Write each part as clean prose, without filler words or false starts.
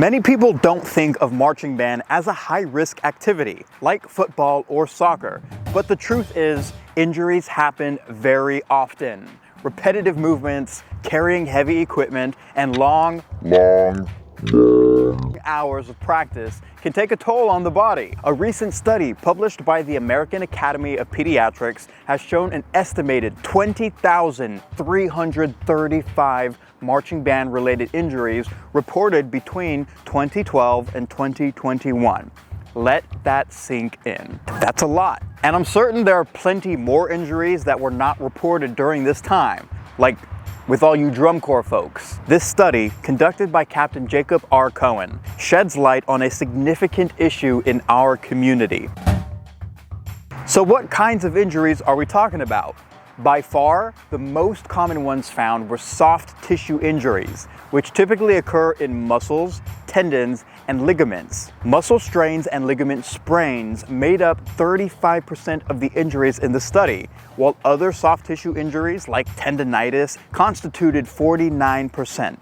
Many people don't think of marching band as a high-risk activity, like football or soccer. But the truth is, injuries happen very often. Repetitive movements, carrying heavy equipment, and long hours of practice can take a toll on the body. A recent study published by the American Academy of Pediatrics has shown an estimated 20,335 marching band related injuries reported between 2012 and 2021. Let that sink in. That's a lot. And I'm certain there are plenty more injuries that were not reported during this time, like with all you drum corps folks. This study, conducted by Captain Jacob R. Cohen, sheds light on a significant issue in our community. So what kinds of injuries are we talking about? By far, the most common ones found were soft tissue injuries, which typically occur in muscles, tendons, and ligaments. Muscle strains and ligament sprains made up 35% of the injuries in the study, while other soft tissue injuries like tendinitis constituted 49%.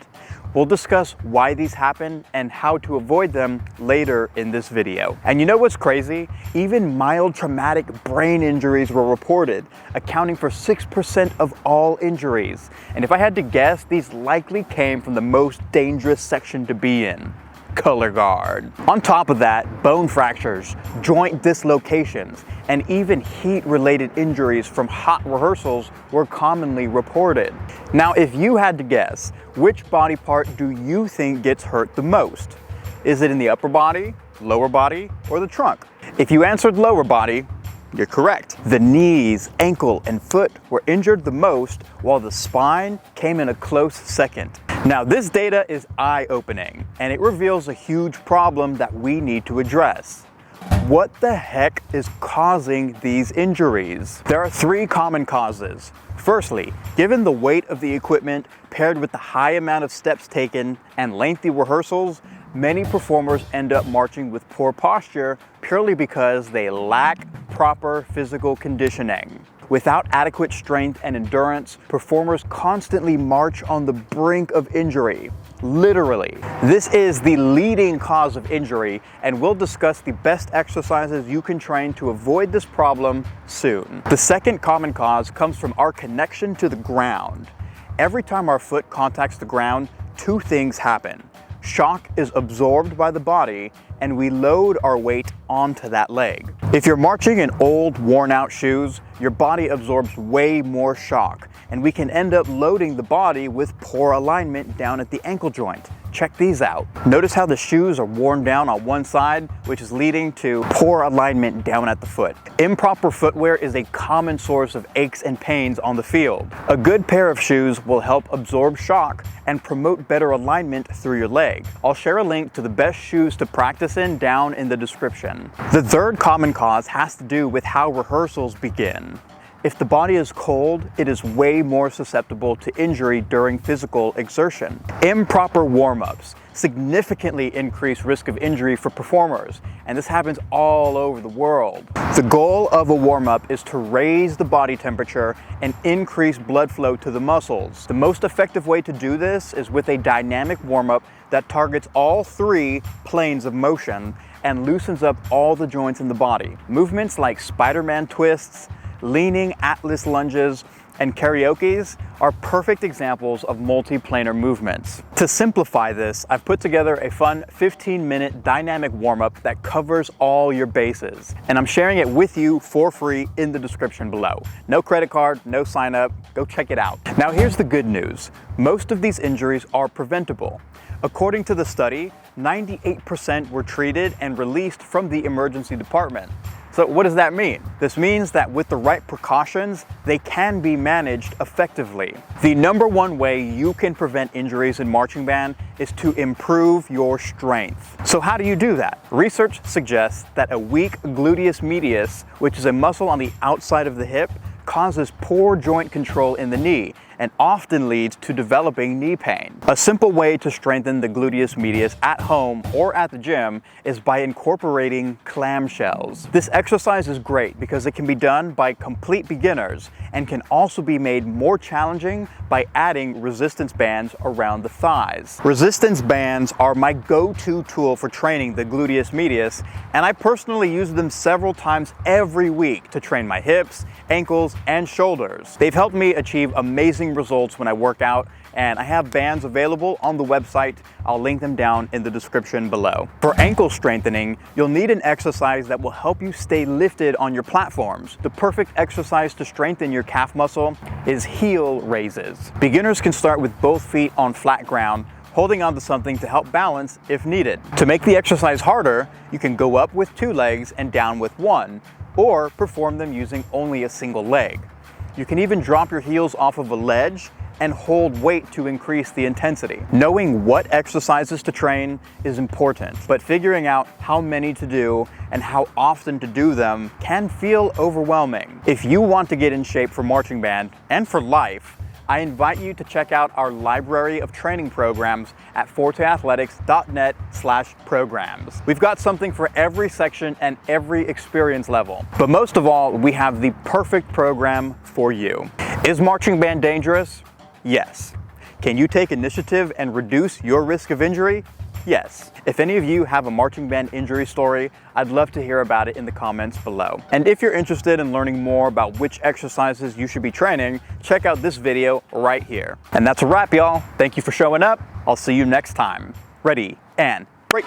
We'll discuss why these happen and how to avoid them later in this video. And you know what's crazy? Even mild traumatic brain injuries were reported, accounting for 6% of all injuries. And if I had to guess, these likely came from the most dangerous section to be in: color guard. On top of that, bone fractures, joint dislocations, and even heat-related injuries from hot rehearsals were commonly reported. Now, if you had to guess, which body part do you think gets hurt the most? Is it in the upper body, lower body, or the trunk? If you answered lower body, you're correct. The knees, ankle, and foot were injured the most, while the spine came in a close second. Now, this data is eye-opening, and it reveals a huge problem that we need to address. What the heck is causing these injuries? There are three common causes. Firstly, given the weight of the equipment paired with the high amount of steps taken and lengthy rehearsals, many performers end up marching with poor posture purely because they lack proper physical conditioning. Without adequate strength and endurance, performers constantly march on the brink of injury. Literally. This is the leading cause of injury, and we'll discuss the best exercises you can train to avoid this problem soon. The second common cause comes from our connection to the ground. Every time our foot contacts the ground, two things happen. Shock is absorbed by the body, and we load our weight onto that leg. If you're marching in old, worn-out shoes, your body absorbs way more shock, and we can end up loading the body with poor alignment down at the ankle joint. Check these out. Notice how the shoes are worn down on one side, which is leading to poor alignment down at the foot. Improper footwear is a common source of aches and pains on the field. A good pair of shoes will help absorb shock and promote better alignment through your leg. I'll share a link to the best shoes to practice in down in the description. The third common cause has to do with how rehearsals begin. If the body is cold, it is way more susceptible to injury during physical exertion. Improper warm-ups significantly increase risk of injury for performers, and this happens all over the world. The goal of a warm-up is to raise the body temperature and increase blood flow to the muscles. The most effective way to do this is with a dynamic warm-up that targets all three planes of motion and loosens up all the joints in the body. Movements like Spider-Man twists, leaning Atlas lunges, and karaokes are perfect examples of multi-planar movements. To simplify this, I've put together a fun 15-minute dynamic warm-up that covers all your bases, and I'm sharing it with you for free in the description below. No credit card, no sign up, go check it out. Now here's the good news. Most of these injuries are preventable. According to the study, 98% were treated and released from the emergency department. So what does that mean? This means that with the right precautions, they can be managed effectively. The number one way you can prevent injuries in marching band is to improve your strength. So how do you do that? Research suggests that a weak gluteus medius, which is a muscle on the outside of the hip, causes poor joint control in the knee and often leads to developing knee pain. A simple way to strengthen the gluteus medius at home or at the gym is by incorporating clamshells. This exercise is great because it can be done by complete beginners and can also be made more challenging by adding resistance bands around the thighs. Resistance bands are my go-to tool for training the gluteus medius, and I personally use them several times every week to train my hips, ankles, and shoulders. They've helped me achieve amazing results when I work out, and I have bands available on the website. I'll link them down in the description below. For ankle strengthening, you'll need an exercise that will help you stay lifted on your platforms. The perfect exercise to strengthen your calf muscle is heel raises. Beginners can start with both feet on flat ground, holding onto something to help balance if needed. To make the exercise harder, you can go up with 2 legs and down with 1, or perform them using only a single leg. You can even drop your heels off of a ledge and hold weight to increase the intensity. Knowing what exercises to train is important, but figuring out how many to do and how often to do them can feel overwhelming. If you want to get in shape for marching band and for life, I invite you to check out our library of training programs at forteathletics.net/programs. We've got something for every section and every experience level. But most of all, we have the perfect program for you. Is marching band dangerous? Yes. Can you take initiative and reduce your risk of injury? Yes. If any of you have a marching band injury story, I'd love to hear about it in the comments below. And if you're interested in learning more about which exercises you should be training, check out this video right here. And that's a wrap, y'all. Thank you for showing up. I'll see you next time. Ready and break.